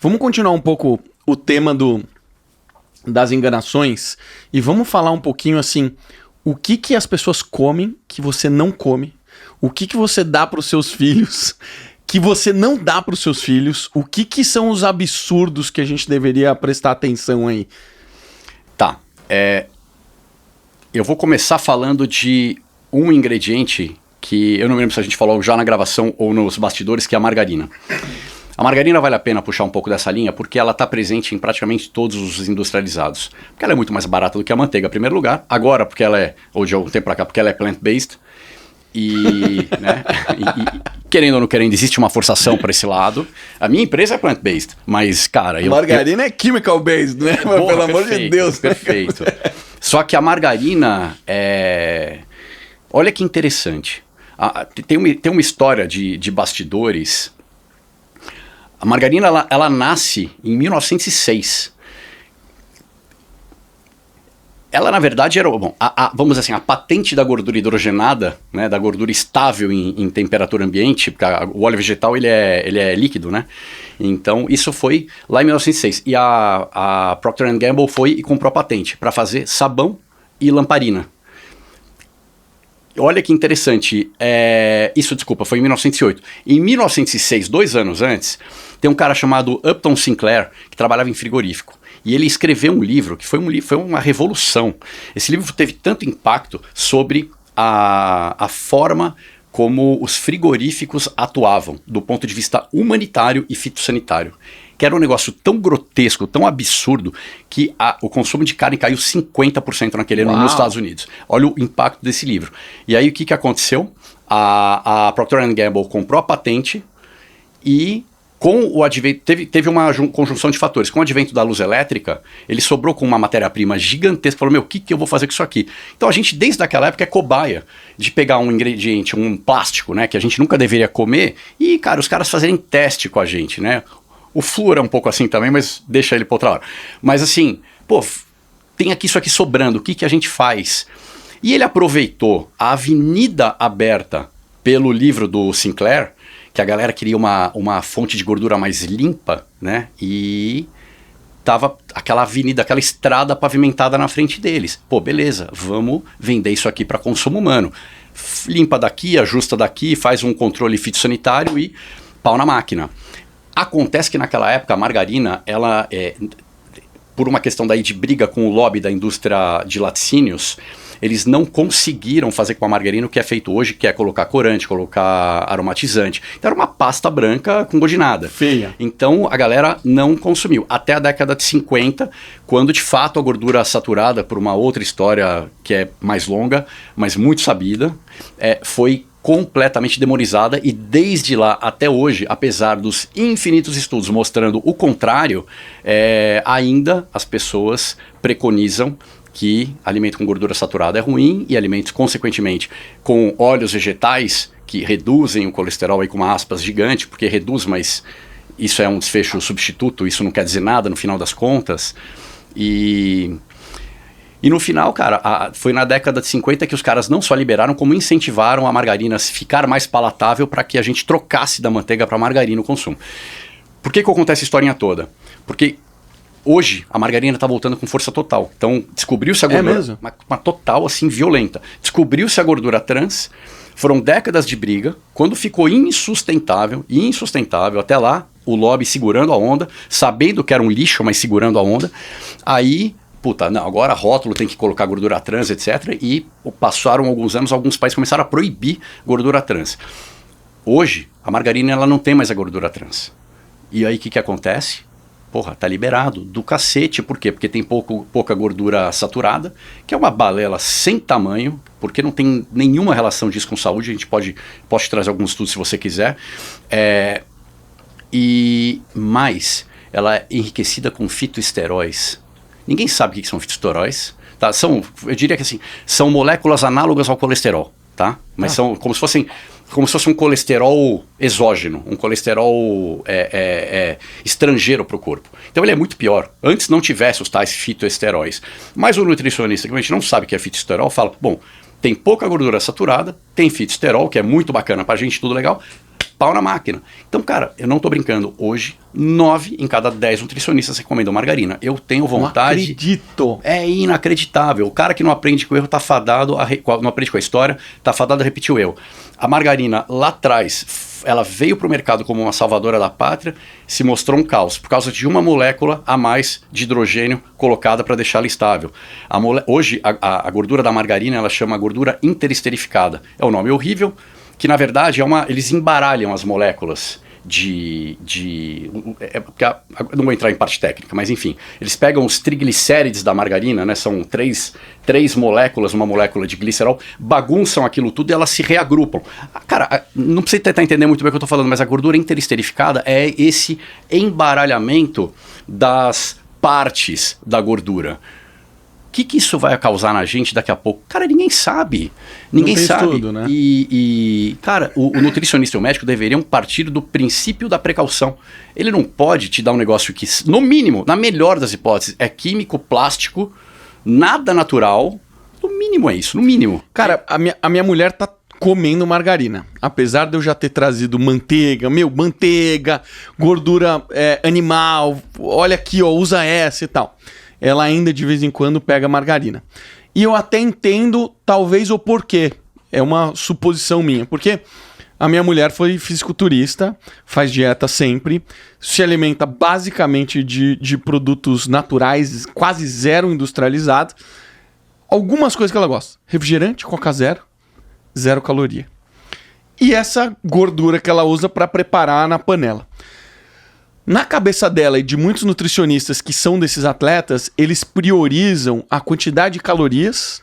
Vamos continuar um pouco o tema das enganações e vamos falar um pouquinho assim, o que as pessoas comem que você não come, o que você dá para os seus filhos que você não dá para os seus filhos, o que são os absurdos que a gente deveria prestar atenção aí? Tá, eu vou começar falando de um ingrediente que eu não me lembro se a gente falou já na gravação ou nos bastidores, que é a margarina. A margarina vale a pena puxar um pouco dessa linha porque ela está presente em praticamente todos os industrializados. Porque ela é muito mais barata do que a manteiga, em primeiro lugar. Agora, porque ela é, ou de algum tempo para cá, porque ela é plant-based. E, né, querendo ou não querendo, existe uma forçação para esse lado. A minha empresa é plant-based, mas, cara... Margarina é chemical-based, né? Porra, pelo amor de Deus. Perfeito. Só que a margarina olha que interessante. Tem uma história de bastidores. A margarina, ela nasce em 1906. Ela, na verdade, era... Bom, vamos dizer assim, a patente da gordura hidrogenada, né, da gordura estável em temperatura ambiente, porque o óleo vegetal ele é líquido, né? Então, isso foi lá em 1906. E a Procter & Gamble foi e comprou a patente para fazer sabão e lamparina. Olha que interessante, foi em 1908. Em 1906, 2 anos antes, tem um cara chamado Upton Sinclair, que trabalhava em frigorífico. E ele escreveu um livro, que foi uma revolução. Esse livro teve tanto impacto sobre a forma como os frigoríficos atuavam, do ponto de vista humanitário e fitossanitário. Que era um negócio tão grotesco, tão absurdo, que o consumo de carne caiu 50% naquele ano nos Estados Unidos. Olha o impacto desse livro. E aí o que aconteceu? A Procter & Gamble comprou a patente e com o advento, teve uma conjunção de fatores. Com o advento da luz elétrica, ele sobrou com uma matéria-prima gigantesca. Falou, o que eu vou fazer com isso aqui? Então a gente, desde aquela época, é cobaia de pegar um ingrediente, um plástico, né, que a gente nunca deveria comer, e, cara, os caras fazerem teste com a gente, né? O flúor é um pouco assim também, mas deixa ele para outra hora. Mas assim, tem aqui isso aqui sobrando, o que a gente faz? E ele aproveitou a avenida aberta pelo livro do Sinclair, que a galera queria uma fonte de gordura mais limpa, né? E tava aquela avenida, aquela estrada pavimentada na frente deles. Beleza, vamos vender isso aqui para consumo humano. Limpa daqui, ajusta daqui, faz um controle fitossanitário e pau na máquina. Acontece que naquela época a margarina, ela por uma questão daí de briga com o lobby da indústria de laticínios, eles não conseguiram fazer com a margarina o que é feito hoje, que é colocar corante, colocar aromatizante. Então era uma pasta branca com gosto de nada. Feia. Então a galera não consumiu. Até a década de 50, quando de fato a gordura saturada, por uma outra história que é mais longa, mas muito sabida, foi completamente demonizada, e desde lá até hoje, apesar dos infinitos estudos mostrando o contrário, ainda as pessoas preconizam que alimento com gordura saturada é ruim, e alimentos, consequentemente, com óleos vegetais que reduzem o colesterol aí com uma aspas gigante, porque reduz, mas isso é um desfecho substituto, isso não quer dizer nada no final das contas. E no final, cara, foi na década de 50 que os caras não só liberaram, como incentivaram a margarina a ficar mais palatável para que a gente trocasse da manteiga para margarina o consumo. Por que acontece a historinha toda? Porque hoje a margarina está voltando com força total. Então descobriu-se a gordura, uma total assim violenta. Descobriu-se a gordura trans, foram décadas de briga, quando ficou insustentável, até lá o lobby segurando a onda, sabendo que era um lixo, mas segurando a onda, aí... não, agora rótulo tem que colocar gordura trans, etc. E passaram alguns anos, alguns países começaram a proibir gordura trans. Hoje, a margarina ela não tem mais a gordura trans. E aí o que acontece? Tá liberado do cacete. Por quê? Porque tem pouca gordura saturada, que é uma balela sem tamanho, porque não tem nenhuma relação disso com saúde. A gente pode trazer alguns estudos se você quiser. E mais, ela é enriquecida com fitoesteróis. Ninguém sabe o que são fitoesteróis, tá? Eu diria que assim, são moléculas análogas ao colesterol, tá? Mas são como se fosse um colesterol exógeno, um colesterol estrangeiro para o corpo. Então ele é muito pior. Antes não tivesse os tais fitoesteróis. Mas o nutricionista, que a gente não sabe o que é fitoesterol, fala, tem pouca gordura saturada, tem fitoesterol, que é muito bacana para a gente, tudo legal, pau na máquina. Então, cara, eu não tô brincando. Hoje, 9 em cada 10 nutricionistas recomendam margarina. Eu tenho vontade... Não acredito! É inacreditável. O cara que não aprende com o erro tá fadado, não aprende com a história, tá fadado a repetir o erro. A margarina, lá atrás, ela veio pro mercado como uma salvadora da pátria, se mostrou um caos, por causa de uma molécula a mais de hidrogênio colocada para deixá-la estável. Hoje, a gordura da margarina, ela chama gordura interesterificada. É um nome horrível, que na verdade eles embaralham as moléculas não vou entrar em parte técnica, mas enfim, eles pegam os triglicérides da margarina, né, são três moléculas, uma molécula de glicerol, bagunçam aquilo tudo e elas se reagrupam. Cara, não precisa tentar entender muito bem o que eu estou falando, mas a gordura interesterificada é esse embaralhamento das partes da gordura. O que isso vai causar na gente daqui a pouco? Cara, ninguém sabe. Ninguém sabe. Estudo, né? Cara, o nutricionista e o médico deveriam partir do princípio da precaução. Ele não pode te dar um negócio que, no mínimo, na melhor das hipóteses, é químico, plástico, nada natural. No mínimo é isso, no mínimo. Cara, a minha mulher tá comendo margarina. Apesar de eu já ter trazido manteiga, gordura animal, olha aqui, ó, usa essa e tal. Ela ainda de vez em quando pega margarina. E eu até entendo, talvez, o porquê. É uma suposição minha. Porque a minha mulher foi fisiculturista, faz dieta sempre, se alimenta basicamente de produtos naturais, quase zero industrializado. Algumas coisas que ela gosta. Refrigerante, Coca zero caloria. E essa gordura que ela usa para preparar na panela. Na cabeça dela e de muitos nutricionistas que são desses atletas, eles priorizam a quantidade de calorias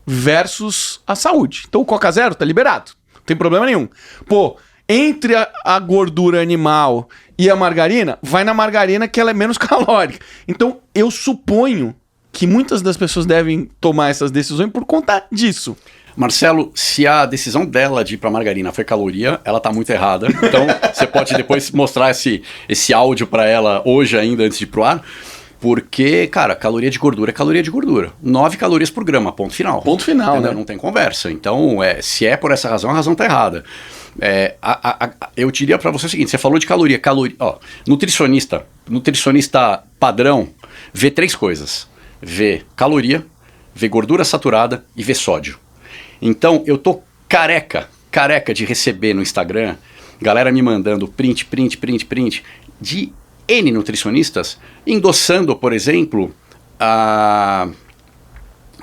versus a saúde. Então o Coca Zero tá liberado, não tem problema nenhum. Pô, entre a gordura animal e a margarina, vai na margarina que ela é menos calórica. Então eu suponho que muitas das pessoas devem tomar essas decisões por conta disso. Marcelo, se a decisão dela de ir pra margarina foi caloria, ela tá muito errada. Então, você pode depois mostrar esse áudio pra ela hoje ainda, antes de ir pro ar. Porque, cara, caloria de gordura é caloria de gordura. 9 calorias por grama, ponto final. Ponto final, entendeu? né? Não tem conversa. Então, se é por essa razão, a razão tá errada. Eu diria pra você o seguinte, você falou de caloria. Ó, nutricionista padrão vê 3 coisas. Vê caloria, vê gordura saturada e vê sódio. Então, eu tô careca de receber no Instagram, galera me mandando print de N nutricionistas, endossando, por exemplo,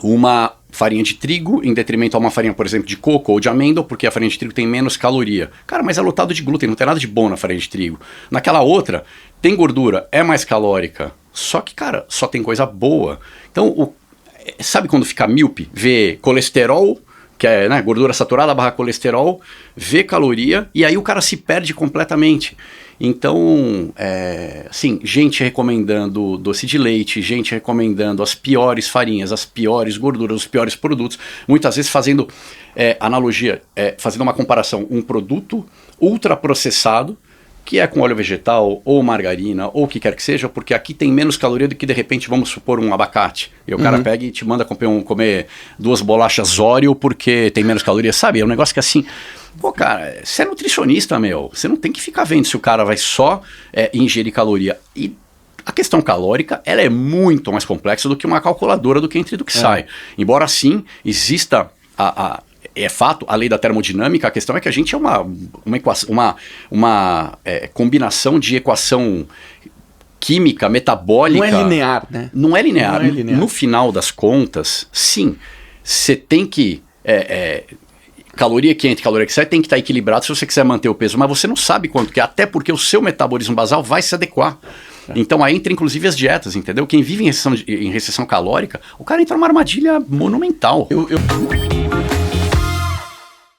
uma farinha de trigo em detrimento a uma farinha, por exemplo, de coco ou de amêndoa, porque a farinha de trigo tem menos caloria. Cara, mas é lotado de glúten, não tem nada de bom na farinha de trigo. Naquela outra, tem gordura, é mais calórica, só que, cara, só tem coisa boa. Então, sabe quando fica míope? Vê colesterol, que é, né, gordura saturada / colesterol, vê caloria, e aí o cara se perde completamente. Então, assim, gente recomendando doce de leite, gente recomendando as piores farinhas, as piores gorduras, os piores produtos, muitas vezes fazendo analogia, fazendo uma comparação, um produto ultraprocessado, que é com óleo vegetal, ou margarina, ou o que quer que seja, porque aqui tem menos caloria do que, de repente, vamos supor, um abacate. E o cara pega e te manda comer 2 bolachas Oreo porque tem menos caloria, sabe? É um negócio que assim... Pô, cara, você é nutricionista, você não tem que ficar vendo se o cara vai só ingerir caloria. E a questão calórica, ela é muito mais complexa do que uma calculadora do que entra e do que sai. Embora, sim, exista é fato, a lei da termodinâmica, a questão é que a gente é uma combinação de equação química, metabólica. Não é linear, né? Não é linear. No final das contas, sim, você tem que... caloria que entra e caloria que sai tem que estar equilibrado se você quiser manter o peso, mas você não sabe quanto que é, até porque o seu metabolismo basal vai se adequar. Então aí entra inclusive as dietas, entendeu? Quem vive em restrição calórica, o cara entra numa armadilha monumental.